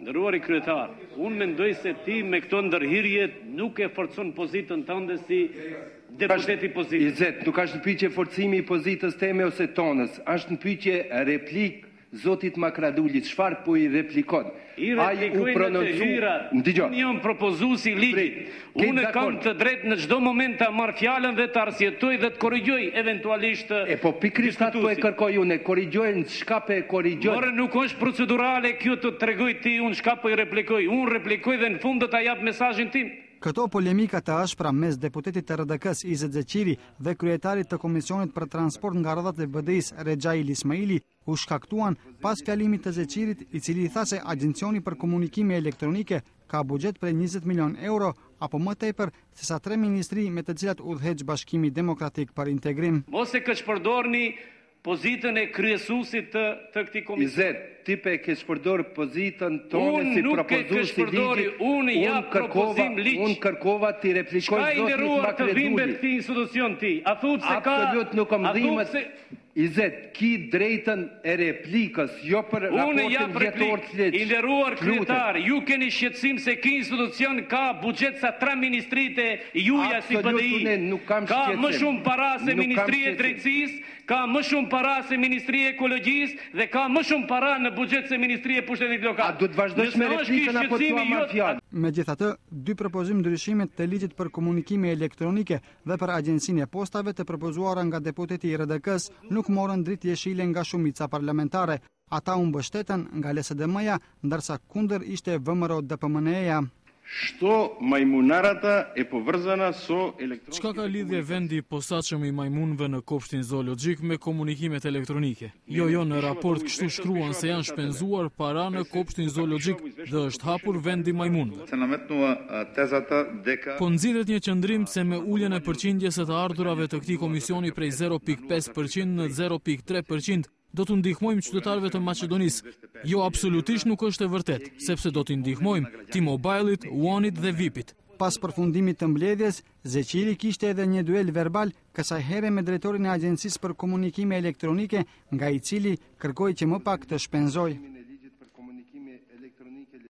Nderuari kryetar, unë mendoj se ti me këto ndërhyrje nuk e forcon pozitën tënde si deputet i pozitës. Izet, nuk është në pyetje forcimi i pozitës teme ose tonës, është në pyetje replik zotit Makradullit, çfarë po i replikon? Ai u prononcu. Unë jam propozuesi i ligjit. Unë kam të drejtë në çdo moment ta marr fjalën dhe ta arsjetoj dhe të korrigjoj eventualisht. Po pikërisht atë po e kërkoj unë, korrigjojnë çka po e korrigjoj. Por nuk është procedurale kjo të tregoj ti unë çka po i replikoj. Unë replikoj dhe në fund do ta jap mesazhin tim. Këto polemika të ashpra mes deputetit të RDK-s Izet Zeqiri dhe kryetarit të Komisionit për Transport nga rrëdhat e BD-s Rexhail Ismaili u shkaktuan pas fjalimit të Zeqirit, i cili tha se Agjencioni për Komunikime Elektronike ka buxhet për 20 milion euro apo më tepër se sa 3 ministri me të cilat udhëheq Bashkimi Demokratik për Integrim. Mos e këçpërdorni pozitën e kryesuesit të këtij komisioni. Izet, ti pe ke shpërdor pozitën tonë si propozues i ligjit. Unë jap propozim ligj. Unë kërkova ti replikoj zotit Makradullit. Të këtij institucion ti. A thut se ka absolut nuk kam dhimbët. Izet, ki drejtën e replikës, jo për raportin vjetor të ligjit. I nderuar kryetar, ju keni shqetësim se ky institucion ka buxhet sa 3 ministritë juaja si BDI. Ka më shumë para se Ministria e Drejtësisë, ka më shumë para se Ministria e Ekologjisë dhe ka më shumë para në buxhet se Ministria e Pushtetit Lokal. A do të vazhdosh me replikën apo të marr fjalë? Megjithatë, dy propozim ndryshimet të ligjit për komunikime elektronike dhe për Agjencinë e Postave të propozuara nga deputeti i RDK-s nuk morën dritë jeshile nga shumica parlamentare. Ata u mbështetën nga LSDM-ja, ndërsa kundër ishte VMRO-DPMNE-ja. Što majmunarata e povrzana so elektronike. Çka ka lidhje vendi i posaçëm i majmunëve në kopshtin zoologjik me komunikimet elektronike? Jo, në raport kështu shkruan se janë shpenzuar para në kopshtin zoologjik dhe është hapur vendi i majmunëve. Po nxirret një qëndrim se me uljen e përqindjes së të ardhurave të këtij komisioni prej 0.5% në 0.3% do të ndihmojmë qytetarëve të Maqedonisë. Jo, absolutisht nuk është e vërtet, sepse do t'i ndihmojmë T-Mobile-it, One-it dhe VIP-it. Pas përfundimit të mbledhjes, Zeqiri kishte edhe një duel verbal, kësaj here me drejtorin e Agjencisë për Komunikime Elektronike, nga i cili kërkoi që më pak të shpenzojë.